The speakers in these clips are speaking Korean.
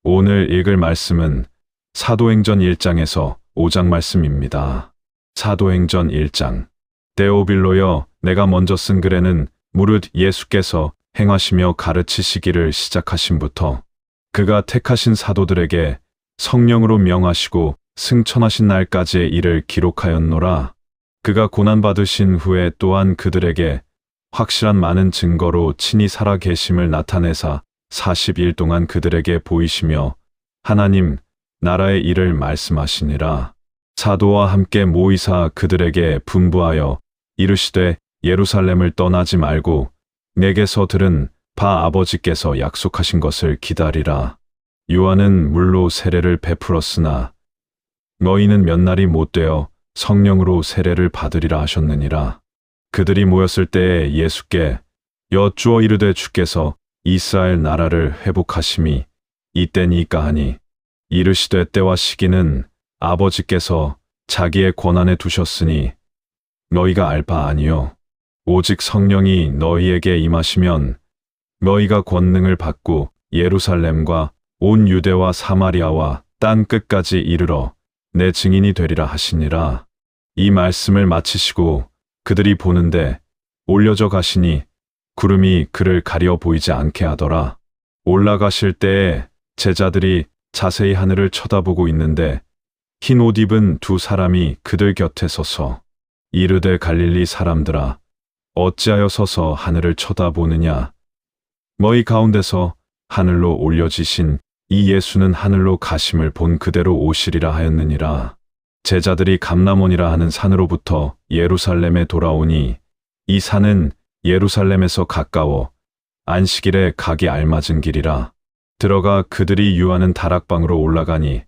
오늘 읽을 말씀은 사도행전 1장에서 5장 말씀입니다. 사도행전 1장. 데오빌로여, 내가 먼저 쓴 글에는 무릇 예수께서 행하시며 가르치시기를 시작하심부터 그가 택하신 사도들에게 성령으로 명하시고 승천하신 날까지의 일을 기록하였노라. 그가 고난받으신 후에 또한 그들에게 확실한 많은 증거로 친히 살아 계심을 나타내사 40일 동안 그들에게 보이시며 하나님 나라의 일을 말씀하시니라. 사도와 함께 모이사 그들에게 분부하여 이르시되 예루살렘을 떠나지 말고 내게서 들은 바 아버지께서 약속하신 것을 기다리라. 요한은 물로 세례를 베풀었으나 너희는 몇 날이 못되어 성령으로 세례를 받으리라 하셨느니라. 그들이 모였을 때에 예수께 여쭈어 이르되 주께서 이스라엘 나라를 회복하심이 이때니까 하니 이르시되 때와 시기는 아버지께서 자기의 권한에 두셨으니 너희가 알 바 아니요 오직 성령이 너희에게 임하시면 너희가 권능을 받고 예루살렘과 온 유대와 사마리아와 땅 끝까지 이르러 내 증인이 되리라 하시니라. 이 말씀을 마치시고 그들이 보는데 올려져 가시니 구름이 그를 가려 보이지 않게 하더라. 올라가실 때에 제자들이 자세히 하늘을 쳐다보고 있는데 흰 옷 입은 두 사람이 그들 곁에 서서 이르되 갈릴리 사람들아 어찌하여 서서 하늘을 쳐다보느냐. 너희 가운데서 하늘로 올려지신 이 예수는 하늘로 가심을 본 그대로 오시리라 하였느니라. 제자들이 감람원이라 하는 산으로부터 예루살렘에 돌아오니 이 산은 예루살렘에서 가까워 안식일에 가기 알맞은 길이라. 들어가 그들이 유하는 다락방으로 올라가니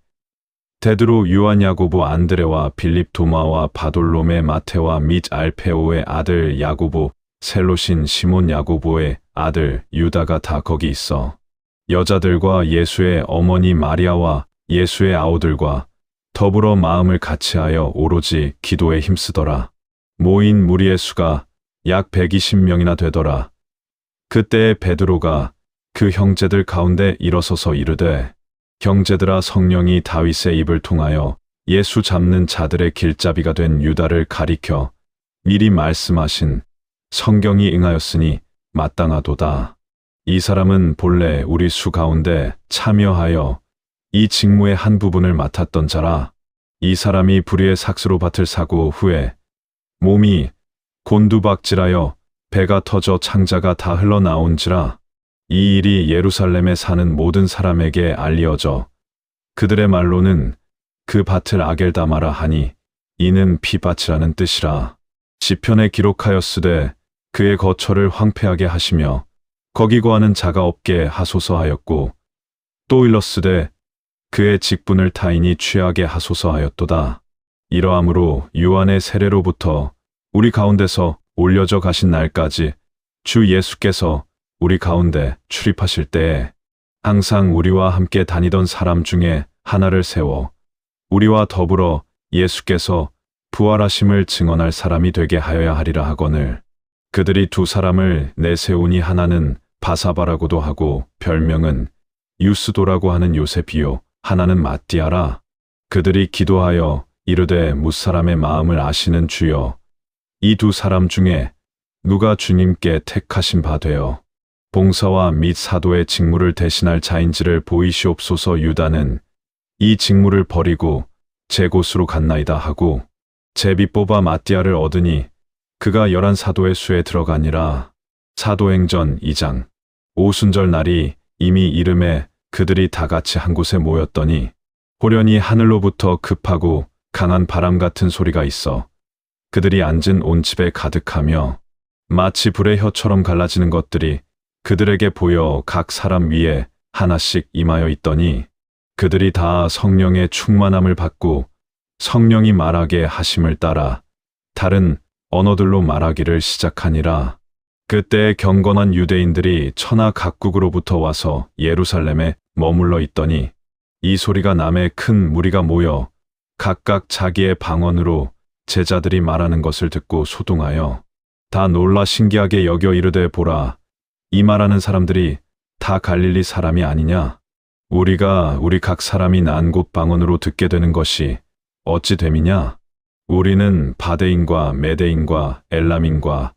데드로 요한 야고보 안드레와 빌립 도마와 바돌로메 마테와 및 알페오의 아들 야고보 셀롯인 시몬 야고보의 아들 유다가 다 거기 있어 여자들과 예수의 어머니 마리아와 예수의 아우들과 더불어 마음을 같이하여 오로지 기도에 힘쓰더라. 모인 무리의 수가 약 120명이나 되더라. 그때에 베드로가 그 형제들 가운데 일어서서 이르되 형제들아 성령이 다윗의 입을 통하여 예수 잡는 자들의 길잡이가 된 유다를 가리켜 미리 말씀하신 성경이 응하였으니 마땅하도다. 이 사람은 본래 우리 수 가운데 참여하여 이 직무의 한 부분을 맡았던 자라. 이 사람이 불의의 삭스로 밭을 사고 후에 몸이 곤두박질하여 배가 터져 창자가 다 흘러나온지라. 이 일이 예루살렘에 사는 모든 사람에게 알리어져 그들의 말로는 그 밭을 아겔다마라 하니 이는 피밭이라는 뜻이라. 시편에 기록하였으되 그의 거처를 황폐하게 하시며 거기 거하는 자가 없게 하소서 하였고 또 일렀으되 그의 직분을 타인이 취하게 하소서 하였도다. 이러함으로 요한의 세례로부터 우리 가운데서 올려져 가신 날까지 주 예수께서 우리 가운데 출입하실 때에 항상 우리와 함께 다니던 사람 중에 하나를 세워 우리와 더불어 예수께서 부활하심을 증언할 사람이 되게 하여야 하리라 하거늘. 그들이 두 사람을 내세우니 하나는 바사바라고도 하고 별명은 유스도라고 하는 요셉이요 하나는 마띠아라. 그들이 기도하여 이르되 무사람의 마음을 아시는 주여 이 두 사람 중에 누가 주님께 택하신 바 되어 봉사와 및 사도의 직무를 대신할 자인지를 보이시옵소서. 유다는 이 직무를 버리고 제 곳으로 갔나이다 하고 제비 뽑아 마띠아를 얻으니 그가 11사도의 수에 들어가니라. 사도행전 2장. 오순절 날이 이미 이름에 그들이 다 같이 한 곳에 모였더니 호련히 하늘로부터 급하고 강한 바람 같은 소리가 있어 그들이 앉은 온 집에 가득하며 마치 불의 혀처럼 갈라지는 것들이 그들에게 보여 각 사람 위에 하나씩 임하여 있더니 그들이 다 성령의 충만함을 받고 성령이 말하게 하심을 따라 다른 언어들로 말하기를 시작하니라. 그때 경건한 유대인들이 천하 각국으로부터 와서 예루살렘에 머물러 있더니 이 소리가 남에 큰 무리가 모여 각각 자기의 방언으로 제자들이 말하는 것을 듣고 소동하여 다 놀라 신기하게 여겨 이르되 보라 이 말하는 사람들이 다 갈릴리 사람이 아니냐. 우리가 우리 각 사람이 난 곳 방언으로 듣게 되는 것이 어찌 됨이냐? 우리는 바데인과 메데인과 엘람인과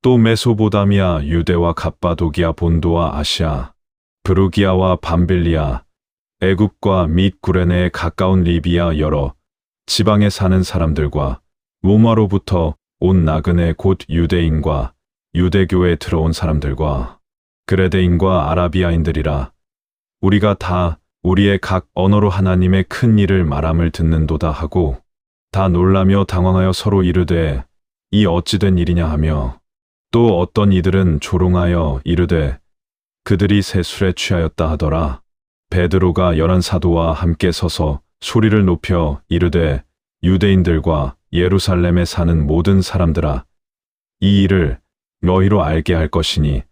또 메소보다미아, 유대와 갑바도기아 본도와 아시아, 브루기아와 밤빌리아, 애굽과 및 구레네에 가까운 리비아 여러 지방에 사는 사람들과 로마로부터 온 나그네 곧 유대인과 유대교에 들어온 사람들과 그레데인과 아라비아인들이라. 우리가 다 우리의 각 언어로 하나님의 큰 일을 말함을 듣는도다 하고 다 놀라며 당황하여 서로 이르되 이 어찌 된 일이냐 하며 또 어떤 이들은 조롱하여 이르되 그들이 새 술에 취하였다 하더라. 베드로가 11 사도와 함께 서서 소리를 높여 이르되 유대인들과 예루살렘에 사는 모든 사람들아, 이 일을 너희로 알게 할 것이니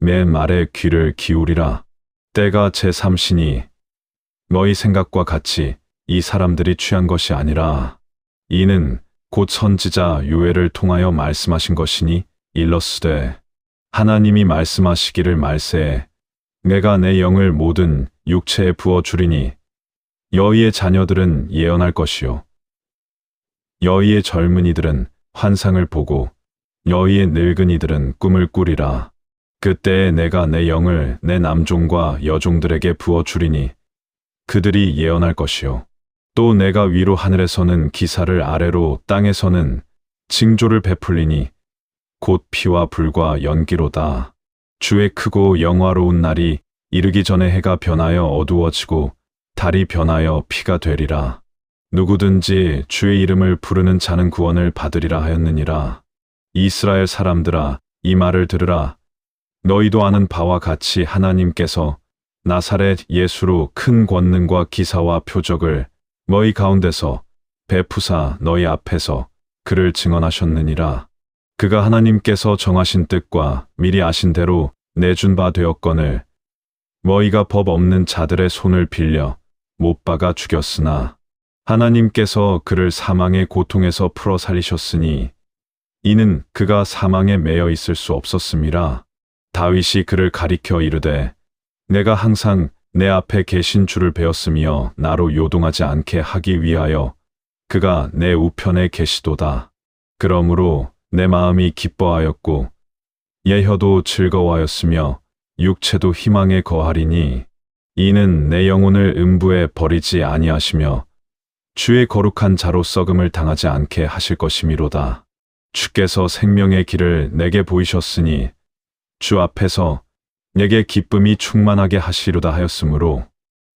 내 말에 귀를 기울이라. 때가 제3시니 너희 생각과 같이 이 사람들이 취한 것이 아니라 이는 곧 선지자 요엘을 통하여 말씀하신 것이니 일러스되 하나님이 말씀하시기를 말세에 내가 내 영을 모든 육체에 부어 주리니 여의의 자녀들은 예언할 것이요 여의의 젊은이들은 환상을 보고 여의의 늙은이들은 꿈을 꾸리라. 그때에 내가 내 영을 내 남종과 여종들에게 부어 주리니 그들이 예언할 것이요 또 내가 위로 하늘에서는 기사를 아래로 땅에서는 징조를 베풀리니 곧 피와 불과 연기로다. 주의 크고 영화로운 날이 이르기 전에 해가 변하여 어두워지고 달이 변하여 피가 되리라. 누구든지 주의 이름을 부르는 자는 구원을 받으리라 하였느니라. 이스라엘 사람들아, 이 말을 들으라. 너희도 아는 바와 같이 하나님께서 나사렛 예수로 큰 권능과 기사와 표적을 너희 가운데서 베푸사 너희 앞에서 그를 증언하셨느니라. 그가 하나님께서 정하신 뜻과 미리 아신 대로 내준 바 되었거늘 너희가 법 없는 자들의 손을 빌려 못 박아 죽였으나 하나님께서 그를 사망의 고통에서 풀어 살리셨으니 이는 그가 사망에 매여 있을 수 없었음이라. 다윗이 그를 가리켜 이르되 내가 항상 내 앞에 계신 주를 배웠으며 나로 요동하지 않게 하기 위하여 그가 내 우편에 계시도다. 그러므로 내 마음이 기뻐하였고 예혀도 즐거워하였으며 육체도 희망에 거하리니 이는 내 영혼을 음부에 버리지 아니하시며 주의 거룩한 자로 썩음을 당하지 않게 하실 것이미로다. 주께서 생명의 길을 내게 보이셨으니 주 앞에서 내게 기쁨이 충만하게 하시리로다 하였으므로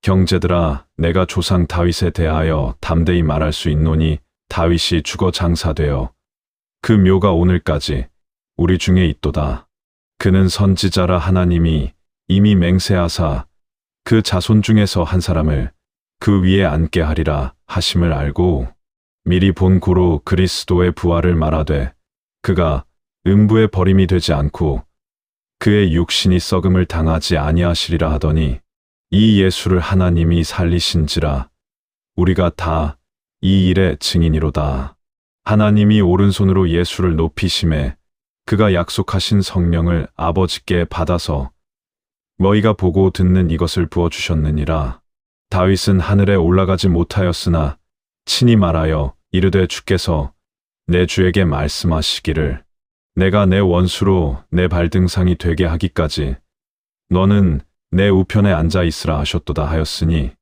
형제들아, 내가 조상 다윗에 대하여 담대히 말할 수 있노니 다윗이 죽어 장사되어 그 묘가 오늘까지 우리 중에 있도다. 그는 선지자라 하나님이 이미 맹세하사 그 자손 중에서 한 사람을 그 위에 앉게 하리라 하심을 알고 미리 본 고로 그리스도의 부활을 말하되 그가 음부에 버림이 되지 않고 그의 육신이 썩음을 당하지 아니하시리라 하더니 이 예수를 하나님이 살리신지라 우리가 다 이 일의 증인이로다. 하나님이 오른손으로 예수를 높이심에 그가 약속하신 성령을 아버지께 받아서 너희가 보고 듣는 이것을 부어주셨느니라. 다윗은 하늘에 올라가지 못하였으나 친히 말하여 이르되 주께서 내 주에게 말씀하시기를 내가 내 원수로 내 발등상이 되게 하기까지 너는 내 우편에 앉아 있으라 하셨도다 하였으니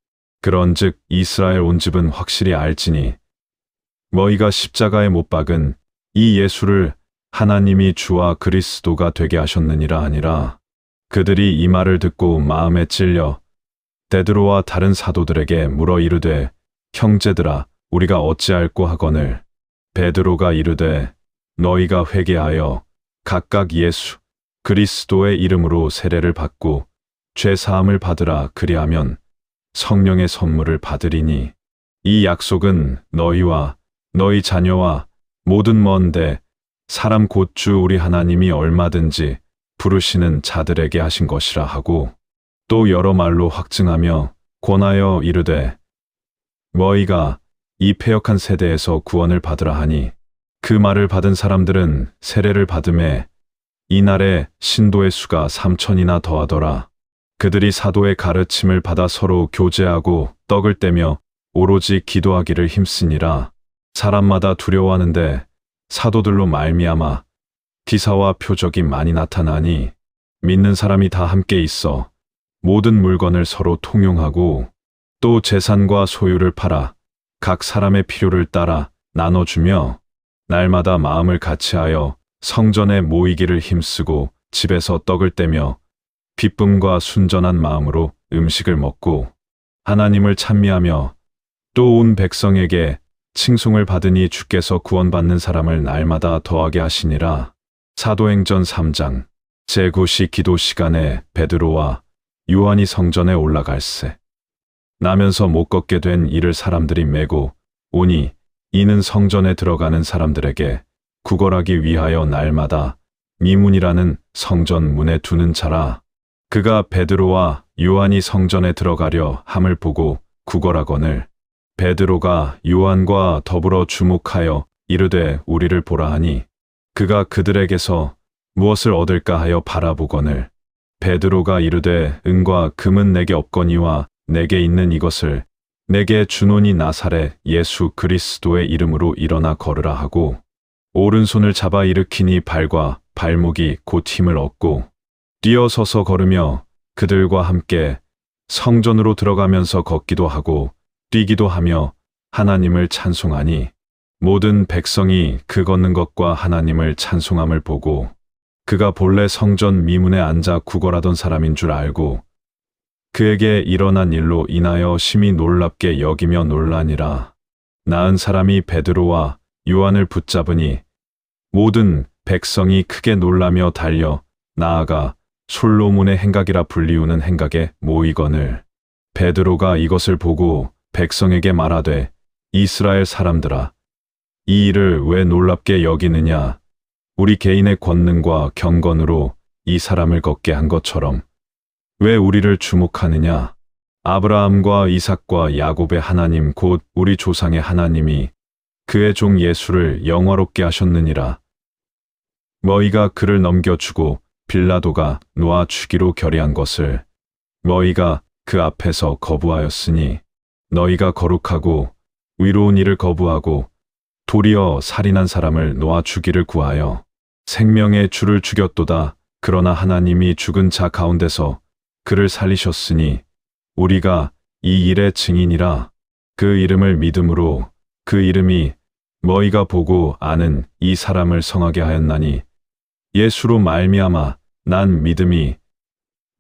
그런즉 이스라엘 온 집은 확실히 알지니 너희가 십자가에 못 박은 이 예수를 하나님이 주와 그리스도가 되게 하셨느니라 하니라. 그들이 이 말을 듣고 마음에 찔려 베드로와 다른 사도들에게 물어 이르되 형제들아 우리가 어찌할꼬 하거늘 베드로가 이르되 너희가 회개하여 각각 예수 그리스도의 이름으로 세례를 받고 죄 사함을 받으라. 그리하면 성령의 선물을 받으리니 이 약속은 너희와 너희 자녀와 모든 먼데 사람 곧 주 우리 하나님이 얼마든지 부르시는 자들에게 하신 것이라 하고 또 여러 말로 확증하며 권하여 이르되 너희가 이 패역한 세대에서 구원을 받으라 하니 그 말을 받은 사람들은 세례를 받음에 이날에 신도의 수가 3,000이나 더하더라. 그들이 사도의 가르침을 받아 서로 교제하고 떡을 떼며 오로지 기도하기를 힘쓰니라. 사람마다 두려워하는데 사도들로 말미암아 기사와 표적이 많이 나타나니 믿는 사람이 다 함께 있어 모든 물건을 서로 통용하고 또 재산과 소유를 팔아 각 사람의 필요를 따라 나눠주며 날마다 마음을 같이하여 성전에 모이기를 힘쓰고 집에서 떡을 떼며 기쁨과 순전한 마음으로 음식을 먹고 하나님을 찬미하며 또 온 백성에게 칭송을 받으니 주께서 구원받는 사람을 날마다 더하게 하시니라. 사도행전 3장 제9시 기도 시간에 베드로와 요한이 성전에 올라갈새 나면서 못 걷게 된 이를 사람들이 메고 오니 이는 성전에 들어가는 사람들에게 구걸하기 위하여 날마다 미문이라는 성전 문에 두는 자라. 그가 베드로와 요한이 성전에 들어가려 함을 보고 구걸하거늘 베드로가 요한과 더불어 주목하여 이르되 우리를 보라 하니 그가 그들에게서 무엇을 얻을까 하여 바라보거늘 베드로가 이르되 은과 금은 내게 없거니와 내게 있는 이것을 내게 주노니 나사렛 예수 그리스도의 이름으로 일어나 걸으라 하고 오른손을 잡아 일으키니 발과 발목이 곧 힘을 얻고 뛰어서서 걸으며 그들과 함께 성전으로 들어가면서 걷기도 하고 뛰기도 하며 하나님을 찬송하니 모든 백성이 그 걷는 것과 하나님을 찬송함을 보고 그가 본래 성전 미문에 앉아 구걸하던 사람인 줄 알고 그에게 일어난 일로 인하여 심히 놀랍게 여기며 놀라니라. 나은 사람이 베드로와 요한을 붙잡으니 모든 백성이 크게 놀라며 달려 나아가 솔로몬의 행각이라 불리우는 행각에 모이거늘 베드로가 이것을 보고 백성에게 말하되 이스라엘 사람들아 이 일을 왜 놀랍게 여기느냐 우리 개인의 권능과 경건으로 이 사람을 걷게 한 것처럼 왜 우리를 주목하느냐 아브라함과 이삭과 야곱의 하나님 곧 우리 조상의 하나님이 그의 종 예수를 영화롭게 하셨느니라. 너희가 그를 넘겨주고 빌라도가 놓아 주기로 결의한 것을 너희가 그 앞에서 거부하였으니 너희가 거룩하고 위로운 일을 거부하고 도리어 살인한 사람을 놓아 주기를 구하여 생명의 주를 죽였도다. 그러나 하나님이 죽은 자 가운데서 그를 살리셨으니 우리가 이 일의 증인이라. 그 이름을 믿음으로 그 이름이 너희가 보고 아는 이 사람을 성하게 하였나니 예수로 말미암아 난 믿음이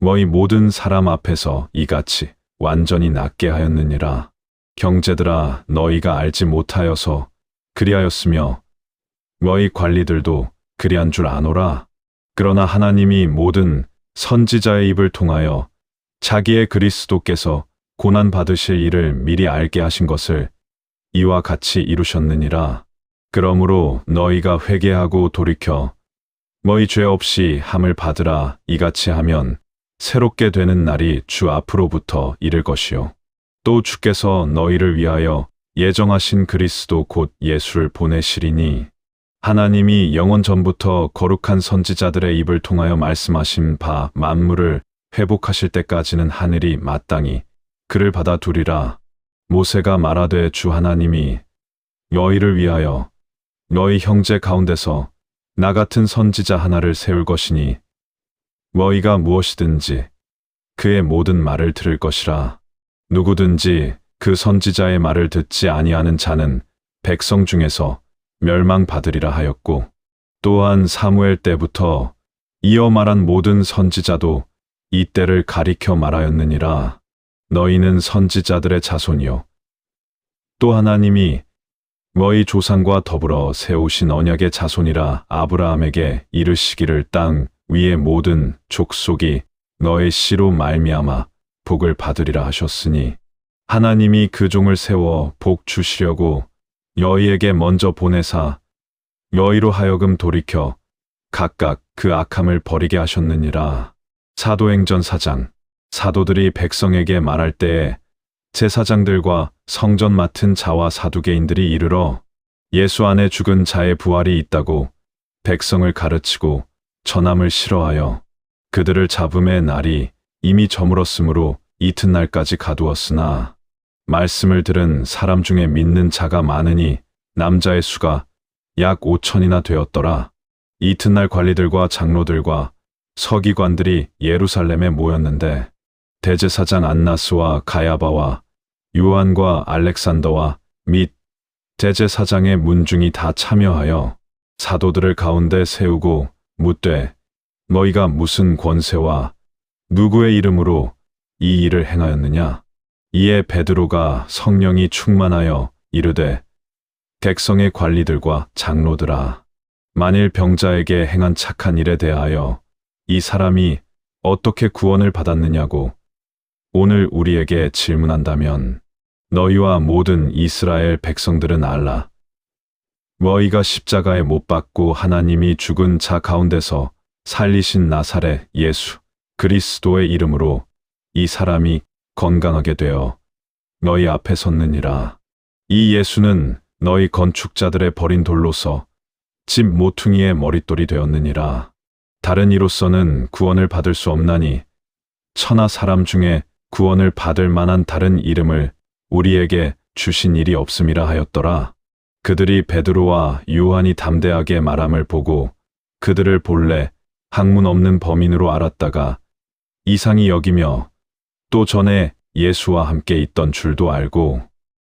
너희 모든 사람 앞에서 이같이 완전히 낫게 하였느니라. 형제들아 너희가 알지 못하여서 그리하였으며 너희 관리들도 그리한 줄 아노라. 그러나 하나님이 모든 선지자의 입을 통하여 자기의 그리스도께서 고난 받으실 일을 미리 알게 하신 것을 이와 같이 이루셨느니라. 그러므로 너희가 회개하고 돌이켜 너희 죄 없이 함을 받으라. 이같이 하면 새롭게 되는 날이 주 앞으로부터 이를 것이요 또 주께서 너희를 위하여 예정하신 그리스도 곧 예수를 보내시리니 하나님이 영원 전부터 거룩한 선지자들의 입을 통하여 말씀하신 바 만물을 회복하실 때까지는 하늘이 마땅히 그를 받아두리라. 모세가 말하되 주 하나님이 너희를 위하여 너희 형제 가운데서 나 같은 선지자 하나를 세울 것이니 너희가 무엇이든지 그의 모든 말을 들을 것이라. 누구든지 그 선지자의 말을 듣지 아니하는 자는 백성 중에서 멸망받으리라 하였고 또한 사무엘 때부터 이어 말한 모든 선지자도 이 때를 가리켜 말하였느니라. 너희는 선지자들의 자손이요 또 하나님이 너희 조상과 더불어 세우신 언약의 자손이라. 아브라함에게 이르시기를 땅 위의 모든 족속이 너의 씨로 말미암아 복을 받으리라 하셨으니 하나님이 그 종을 세워 복 주시려고 너희에게 먼저 보내사 너희로 하여금 돌이켜 각각 그 악함을 버리게 하셨느니라. 사도행전 4장 사도들이 백성에게 말할 때에 제사장들과 성전 맡은 자와 사두개인들이 이르러 예수 안에 죽은 자의 부활이 있다고 백성을 가르치고 전함을 싫어하여 그들을 잡음의 날이 이미 저물었으므로 이튿날까지 가두었으나 말씀을 들은 사람 중에 믿는 자가 많으니 남자의 수가 약 5천이나 되었더라. 이튿날 관리들과 장로들과 서기관들이 예루살렘에 모였는데 대제사장 안나스와 가야바와 요한과 알렉산더와 및 대제사장의 문중이 다 참여하여 사도들을 가운데 세우고 묻되 너희가 무슨 권세와 누구의 이름으로 이 일을 행하였느냐? 이에 베드로가 성령이 충만하여 이르되 백성의 관리들과 장로들아, 만일 병자에게 행한 착한 일에 대하여 이 사람이 어떻게 구원을 받았느냐고 오늘 우리에게 질문한다면 너희와 모든 이스라엘 백성들은 알라. 너희가 십자가에 못 박고 하나님이 죽은 자 가운데서 살리신 나사렛 예수 그리스도의 이름으로 이 사람이 건강하게 되어 너희 앞에 섰느니라. 이 예수는 너희 건축자들의 버린 돌로서 집 모퉁이의 머릿돌이 되었느니라. 다른 이로서는 구원을 받을 수 없나니 천하 사람 중에 구원을 받을 만한 다른 이름을 우리에게 주신 일이 없음이라 하였더라. 그들이 베드로와 요한이 담대하게 말함을 보고 그들을 본래 학문 없는 범인으로 알았다가 이상히 여기며 또 전에 예수와 함께 있던 줄도 알고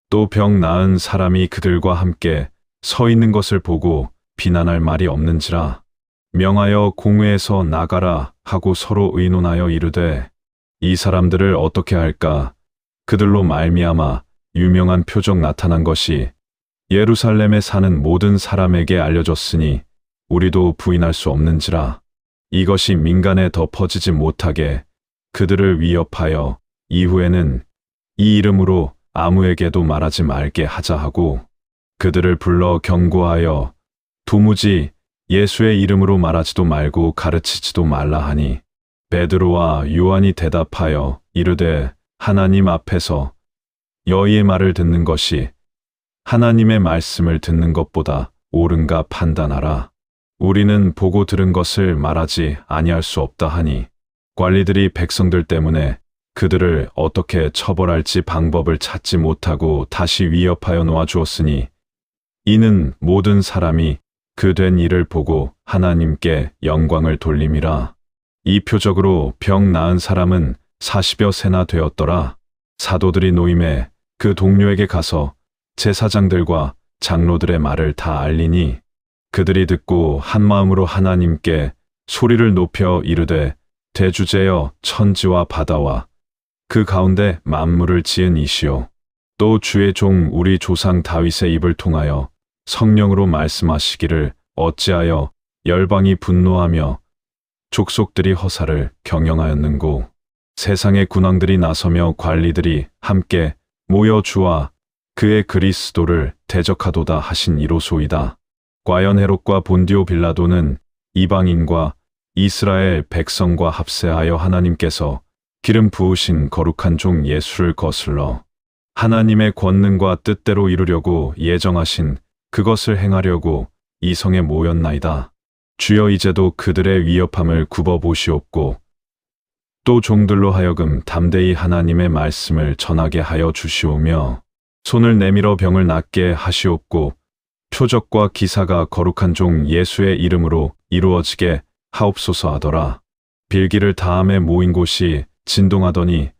또 병 나은 사람이 그들과 함께 서 있는 것을 보고 비난할 말이 없는지라. 명하여 공회에서 나가라 하고 서로 의논하여 이르되 이 사람들을 어떻게 할까? 그들로 말미암아 유명한 표적 나타난 것이 예루살렘에 사는 모든 사람에게 알려졌으니 우리도 부인할 수 없는지라. 이것이 민간에 더 퍼지지 못하게 그들을 위협하여 이후에는 이 이름으로 아무에게도 말하지 말게 하자 하고 그들을 불러 경고하여 도무지 예수의 이름으로 말하지도 말고 가르치지도 말라 하니 베드로와 요한이 대답하여 이르되 하나님 앞에서 너희의 말을 듣는 것이 하나님의 말씀을 듣는 것보다 옳은가 판단하라. 우리는 보고 들은 것을 말하지 아니할 수 없다 하니 관리들이 백성들 때문에 그들을 어떻게 처벌할지 방법을 찾지 못하고 다시 위협하여 놓아주었으니 이는 모든 사람이 그 된 일을 보고 하나님께 영광을 돌림이라. 이 표적으로 병 나은 사람은 40여 세나 되었더라. 사도들이 노임에 그 동료에게 가서 제사장들과 장로들의 말을 다 알리니 그들이 듣고 한마음으로 하나님께 소리를 높여 이르되 대주제여 천지와 바다와 그 가운데 만물을 지은 이시오. 또 주의 종 우리 조상 다윗의 입을 통하여 성령으로 말씀하시기를 어찌하여 열방이 분노하며 족속들이 허사를 경영하였는고. 세상의 군왕들이 나서며 관리들이 함께 모여 주와 그의 그리스도를 대적하도다 하신 이로소이다. 과연 헤롯과 본디오 빌라도는 이방인과 이스라엘 백성과 합세하여 하나님께서 기름 부으신 거룩한 종 예수를 거슬러 하나님의 권능과 뜻대로 이루려고 예정하신 그것을 행하려고 이 성에 모였나이다. 주여 이제도 그들의 위협함을 굽어보시옵고 또 종들로 하여금 담대히 하나님의 말씀을 전하게 하여 주시오며 손을 내밀어 병을 낫게 하시옵고 표적과 기사가 거룩한 종 예수의 이름으로 이루어지게 하옵소서 하더라. 빌기를 다함에 모인 곳이 진동하더니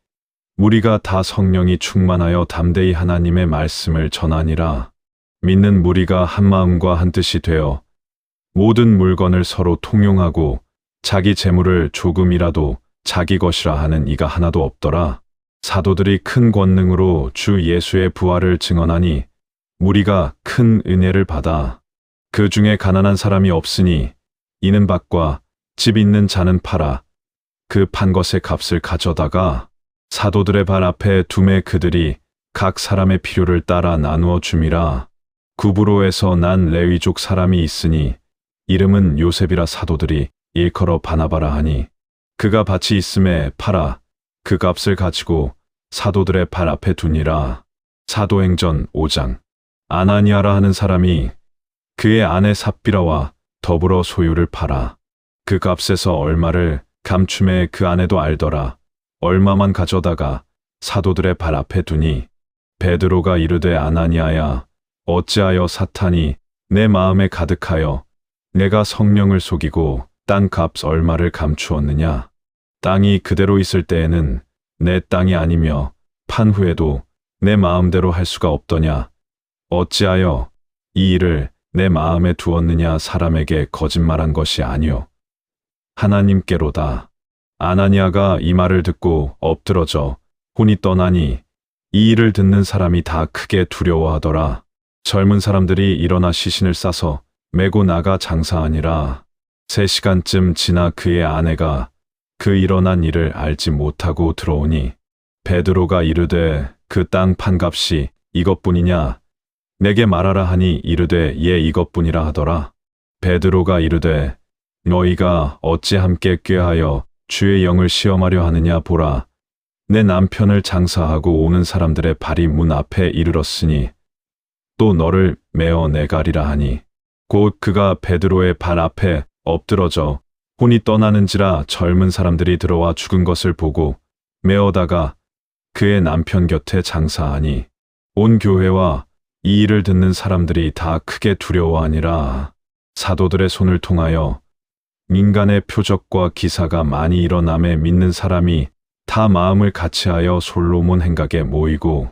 무리가 다 성령이 충만하여 담대히 하나님의 말씀을 전하니라. 믿는 무리가 한마음과 한뜻이 되어 모든 물건을 서로 통용하고 자기 재물을 조금이라도 자기 것이라 하는 이가 하나도 없더라. 사도들이 큰 권능으로 주 예수의 부활을 증언하니 무리가 큰 은혜를 받아 그 중에 가난한 사람이 없으니 이는 밭과 집 있는 자는 팔아 그 판 것의 값을 가져다가 사도들의 발 앞에 두매 그들이 각 사람의 필요를 따라 나누어 줌이라. 구브로에서 난 레위족 사람이 있으니 이름은 요셉이라 사도들이 일컬어 바나바라 하니 그가 밭이 있음에 팔아 그 값을 가지고 사도들의 발 앞에 두니라. 사도행전 5장. 아나니아라 하는 사람이 그의 아내 삽비라와 더불어 소유를 팔아 그 값에서 얼마를 감춤에 그 아내도 알더라. 얼마만 가져다가 사도들의 발 앞에 두니 베드로가 이르되 아나니아야 어찌하여 사탄이 내 마음에 가득하여 내가 성령을 속이고 땅값 얼마를 감추었느냐. 땅이 그대로 있을 때에는 내 땅이 아니며 판 후에도 내 마음대로 할 수가 없더냐. 어찌하여 이 일을 내 마음에 두었느냐. 사람에게 거짓말한 것이 아니요 하나님께로다. 아나니아가 이 말을 듣고 엎드러져 혼이 떠나니 이 일을 듣는 사람이 다 크게 두려워하더라. 젊은 사람들이 일어나 시신을 싸서 메고 나가 장사하니라. 3시간쯤 지나 그의 아내가 그 일어난 일을 알지 못하고 들어오니 베드로가 이르되 그 땅 판값이 이것뿐이냐. 내게 말하라 하니 이르되 예 이것뿐이라 하더라. 베드로가 이르되 너희가 어찌 함께 꾀하여 주의 영을 시험하려 하느냐. 보라 내 남편을 장사하고 오는 사람들의 발이 문 앞에 이르렀으니 또 너를 메어 내가리라 하니 곧 그가 베드로의 발 앞에 엎드러져 혼이 떠나는지라 젊은 사람들이 들어와 죽은 것을 보고 메어다가 그의 남편 곁에 장사하니 온 교회와 이 일을 듣는 사람들이 다 크게 두려워하니라. 사도들의 손을 통하여 민간의 표적과 기사가 많이 일어남에 믿는 사람이 다 마음을 같이하여 솔로몬 행각에 모이고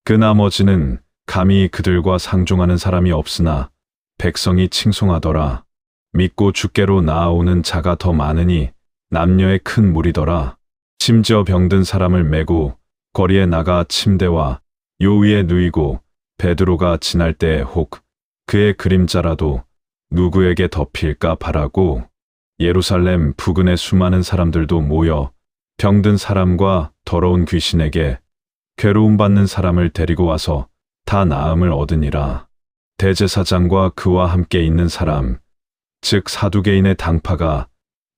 그 나머지는 감히 그들과 상종하는 사람이 없으나 백성이 칭송하더라. 믿고 주께로 나아오는 자가 더 많으니 남녀의 큰 무리더라. 심지어 병든 사람을 메고 거리에 나가 침대와 요 위에 누이고 베드로가 지날 때에 혹 그의 그림자라도 누구에게 덮일까 바라고 예루살렘 부근의 수많은 사람들도 모여 병든 사람과 더러운 귀신에게 괴로움 받는 사람을 데리고 와서 다 나음을 얻으니라. 대제사장과 그와 함께 있는 사람 즉 사두개인의 당파가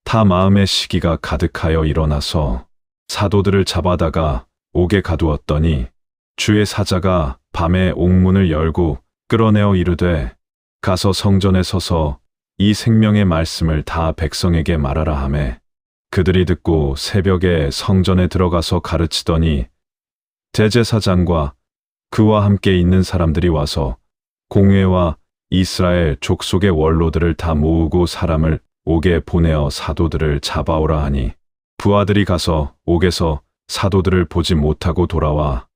다 마음의 시기가 가득하여 일어나서 사도들을 잡아다가 옥에 가두었더니 주의 사자가 밤에 옥문을 열고 끌어내어 이르되 가서 성전에 서서 이 생명의 말씀을 다 백성에게 말하라 하매 그들이 듣고 새벽에 성전에 들어가서 가르치더니 대제사장과 그와 함께 있는 사람들이 와서 공회와 이스라엘 족속의 원로들을 다 모으고 사람을 옥에 보내어 사도들을 잡아오라 하니 부하들이 가서 옥에서 사도들을 보지 못하고 돌아와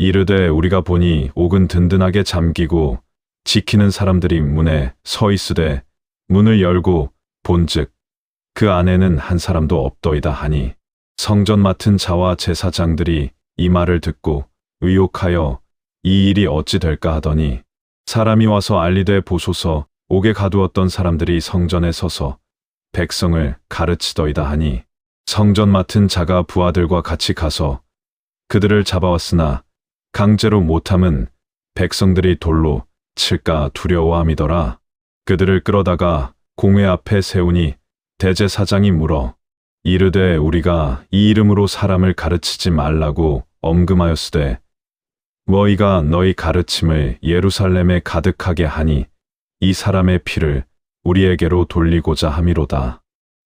이르되 우리가 보니 옥은 든든하게 잠기고 지키는 사람들이 문에 서 있으되 문을 열고 본즉 그 안에는 한 사람도 없더이다 하니 성전 맡은 자와 제사장들이 이 말을 듣고 의혹하여 이 일이 어찌 될까 하더니 사람이 와서 알리되 보소서 옥에 가두었던 사람들이 성전에 서서 백성을 가르치더이다 하니 성전 맡은 자가 부하들과 같이 가서 그들을 잡아왔으나 강제로 못함은 백성들이 돌로 칠까 두려워함이더라. 그들을 끌어다가 공회 앞에 세우니 대제사장이 물어 이르되 우리가 이 이름으로 사람을 가르치지 말라고 엄금하였으되 너희가 너희 가르침을 예루살렘에 가득하게 하니 이 사람의 피를 우리에게로 돌리고자 함이로다.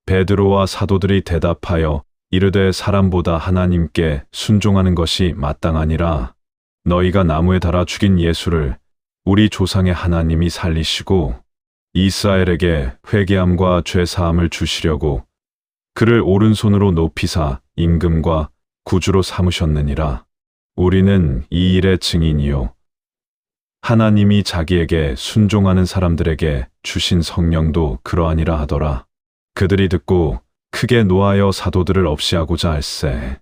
베드로와 사도들이 대답하여 이르되 사람보다 하나님께 순종하는 것이 마땅하니라. 너희가 나무에 달아 죽인 예수를 우리 조상의 하나님이 살리시고 이스라엘에게 회개함과 죄사함을 주시려고 그를 오른손으로 높이사 임금과 구주로 삼으셨느니라. 우리는 이 일의 증인이요 하나님이 자기에게 순종하는 사람들에게 주신 성령도 그러하니라 하더라. 그들이 듣고 크게 노하여 사도들을 없이하고자 할세.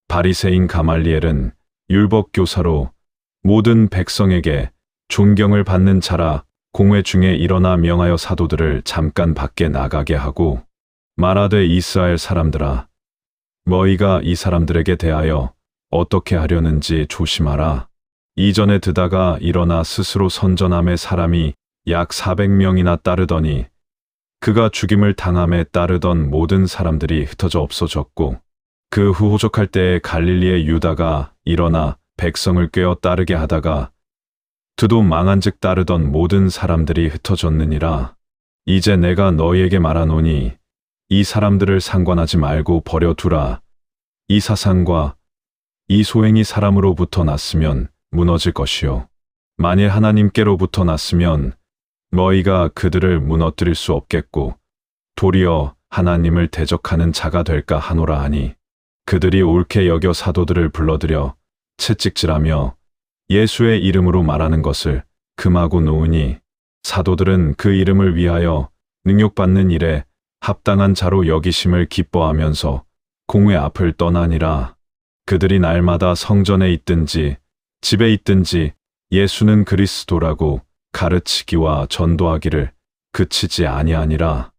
바리새인 가말리엘은 율법 교사로 모든 백성에게 존경을 받는 자라 공회 중에 일어나 명하여 사도들을 잠깐 밖에 나가게 하고 말하되 이스라엘 사람들아 너희가 이 사람들에게 대하여 어떻게 하려는지 조심하라. 이전에 드다가 일어나 스스로 선전함에 사람이 약 400명이나 따르더니 그가 죽임을 당함에 따르던 모든 사람들이 흩어져 없어졌고 그 후 호적할 때에 갈릴리의 유다가 일어나 백성을 꿰어 따르게 하다가 드도 망한즉 따르던 모든 사람들이 흩어졌느니라. 이제 내가 너희에게 말하노니 이 사람들을 상관하지 말고 버려두라. 이 사상과 이 소행이 사람으로부터 났으면 무너질 것이요. 만일 하나님께로부터 났으면 너희가 그들을 무너뜨릴 수 없겠고 도리어 하나님을 대적하는 자가 될까 하노라 하니 그들이 옳게 여겨 사도들을 불러들여 채찍질하며 예수의 이름으로 말하는 것을 금하고 놓으니 사도들은 그 이름을 위하여 능욕받는 일에 합당한 자로 여기심을 기뻐하면서 공회 앞을 떠나니라. 그들이 날마다 성전에 있든지 집에 있든지 예수는 그리스도라고 가르치기와 전도하기를 그치지 아니하니라.